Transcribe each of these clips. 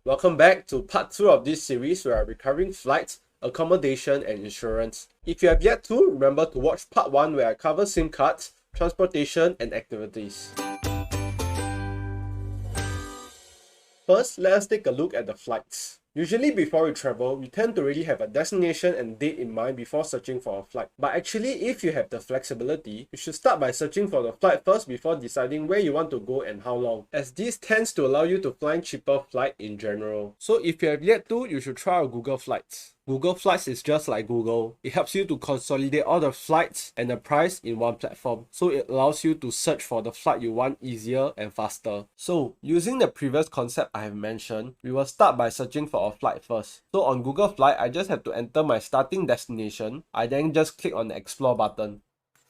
Welcome back to part 2 of this series where we're covering flights, accommodation and insurance. If you have yet to, remember to watch part 1 where I cover SIM cards, transportation and activities. First, let us take a look at the flights. Usually before we travel, we tend to really have a destination and date in mind before searching for a flight. But actually, if you have the flexibility, you should start by searching for the flight first before deciding where you want to go and how long, as this tends to allow you to find cheaper flight in general. So if you have yet to, you should try out Google Flights. Google Flights is just like Google. It helps you to consolidate all the flights and the price in one platform. So it allows you to search for the flight you want easier and faster. So using the previous concept I have mentioned, we will start by searching for a flight first. So on Google Flight, I just have to enter my starting destination. I then just click on the Explore button.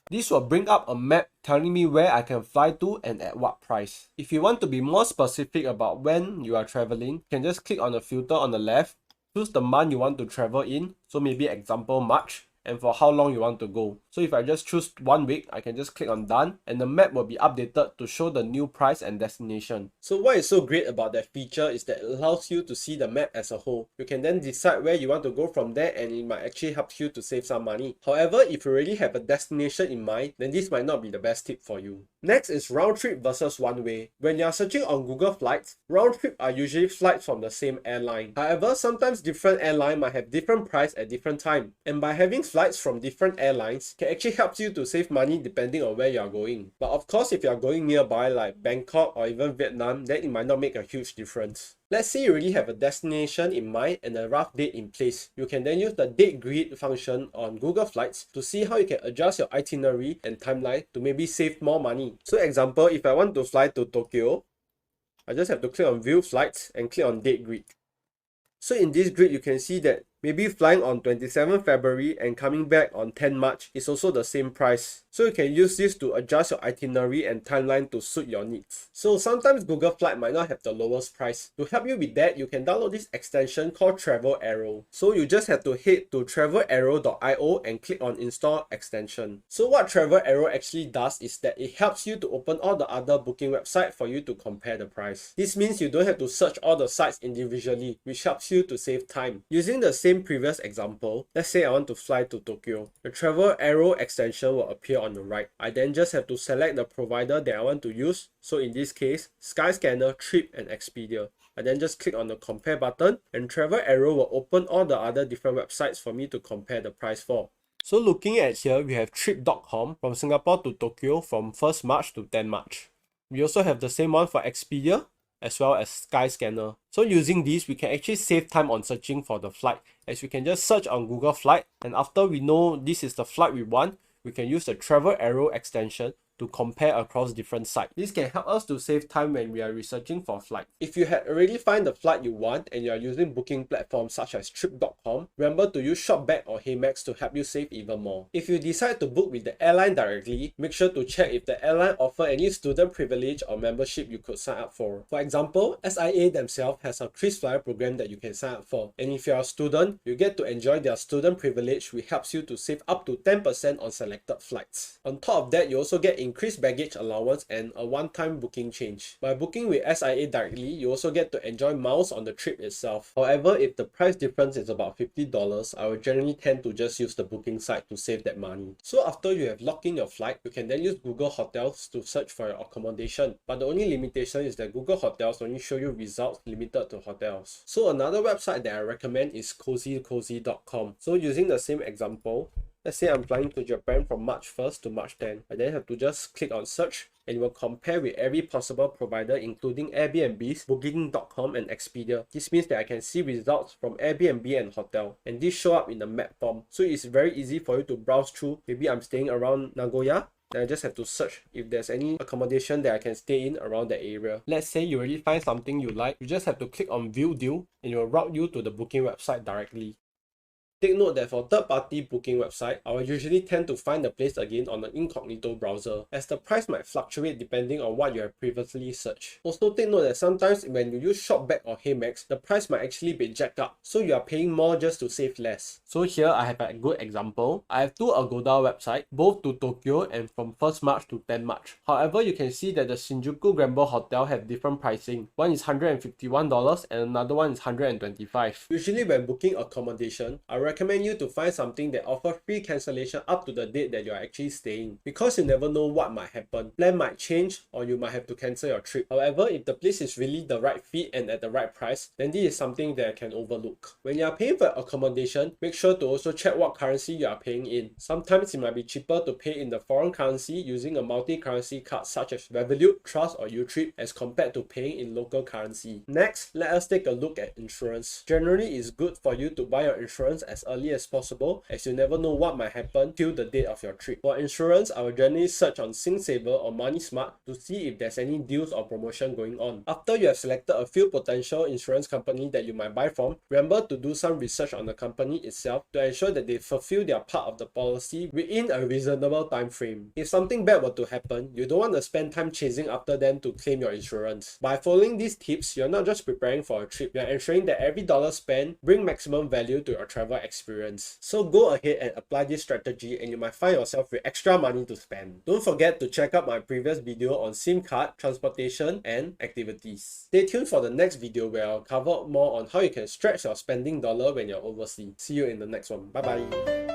This will bring up a map telling me where I can fly to and at what price. If you want to be more specific about when you are traveling, you can just click on the filter on the left. Choose the month you want to travel in, so maybe example March, and for how long you want to go. So if I just choose 1 week, I can just click on done and the map will be updated to show the new price and destination. So what is so great about that feature is that it allows you to see the map as a whole. You can then decide where you want to go from there and it might actually help you to save some money. However, if you already have a destination in mind, then this might not be the best tip for you. Next is round trip versus one way. When you are searching on Google Flights, round trip are usually flights from the same airline. However, sometimes different airlines might have different price at different time. And by having flights from different airlines can actually help you to save money depending on where you are going. But of course, if you are going nearby like Bangkok or even Vietnam, then it might not make a huge difference. Let's say you already have a destination in mind and a rough date in place. You can then use the date grid function on Google Flights to see how you can adjust your itinerary and timeline to maybe save more money. So example, if I want to fly to Tokyo, I just have to click on View Flights and click on Date Grid. So in this grid, you can see that maybe flying on 27 February and coming back on 10 March is also the same price. So you can use this to adjust your itinerary and timeline to suit your needs. So sometimes Google Flight might not have the lowest price. To help you with that, you can download this extension called Travel Arrow. So you just have to head to travelarrow.io and click on Install Extension. So what Travel Arrow actually does is that it helps you to open all the other booking websites for you to compare the price. This means you don't have to search all the sites individually, which helps you to save time. Using the same previous example, let's say I want to fly to Tokyo. The Travel Arrow extension will appear on the right. I then just have to select the provider that I want to use. So in this case, Skyscanner, Trip and Expedia. I then just click on the compare button and Travel Arrow will open all the other different websites for me to compare the price for. So looking at here, we have trip.com from Singapore to Tokyo from 1st March to 10 March. We also have the same one for Expedia as well as Skyscanner. So using these, we can actually save time on searching for the flight, as we can just search on Google Flight, and after we know this is the flight we want, we can use the Travel Arrow extension to compare across different sites. This can help us to save time when we are researching for flight. If you had already found the flight you want and you are using booking platforms such as trip.com, remember to use Shopback or Haymax to help you save even more. If you decide to book with the airline directly, make sure to check if the airline offer any student privilege or membership you could sign up for. For example, SIA themselves has a KrisFlyer program that you can sign up for. And if you are a student, you get to enjoy their student privilege, which helps you to save up to 10% on selected flights. On top of that, you also get increased baggage allowance and a one-time booking change. By booking with SIA directly, you also get to enjoy miles on the trip itself. However, if the price difference is about $50, I would generally tend to just use the booking site to save that money. So after you have locked in your flight, you can then use Google Hotels to search for your accommodation. But the only limitation is that Google Hotels only show you results limited to hotels. So another website that I recommend is cozycozy.com. So using the same example, let's say I'm flying to Japan from March 1st to March 10th. I then have to just click on search and it will compare with every possible provider including Airbnb's, Booking.com and Expedia. This means that I can see results from Airbnb and hotel, and these show up in the map form. So it's very easy for you to browse through. Maybe I'm staying around Nagoya, then I just have to search if there's any accommodation that I can stay in around that area. Let's say you already find something you like, you just have to click on View Deal and it will route you to the booking website directly. Take note that for third-party booking website, I will usually tend to find the place again on the incognito browser, as the price might fluctuate depending on what you have previously searched. Also take note that sometimes when you use Shopback or Haymax, the price might actually be jacked up, so you are paying more just to save less. So here I have a good example. I have two Agoda websites, both to Tokyo and from 1st March to 10 March. However, you can see that the Shinjuku Granville Hotel have different pricing. One is $151 and another one is $125. Usually when booking accommodation, I recommend you to find something that offers free cancellation up to the date that you are actually staying, because you never know what might happen. Plan might change or you might have to cancel your trip. However, if the place is really the right fit and at the right price, then this is something that I can overlook. When you are paying for accommodation, make sure to also check what currency you are paying in. Sometimes it might be cheaper to pay in the foreign currency using a multi-currency card such as Revolut, Trust or Utrip as compared to paying in local currency. Next, let us take a look at insurance. Generally, it's good for you to buy your insurance as early as possible, as you never know what might happen till the date of your trip. For insurance, I will generally search on SingSaver or MoneySmart to see if there's any deals or promotion going on. After you have selected a few potential insurance companies that you might buy from, remember to do some research on the company itself to ensure that they fulfill their part of the policy within a reasonable time frame. If something bad were to happen, you don't want to spend time chasing after them to claim your insurance. By following these tips, you're not just preparing for a trip, you're ensuring that every dollar spent brings maximum value to your travel experience. So go ahead and apply this strategy and you might find yourself with extra money to spend. Don't forget to check out my previous video on SIM card, transportation, and activities. Stay tuned for the next video where I'll cover more on how you can stretch your spending dollar when you're overseas. See you in the next one. Bye bye.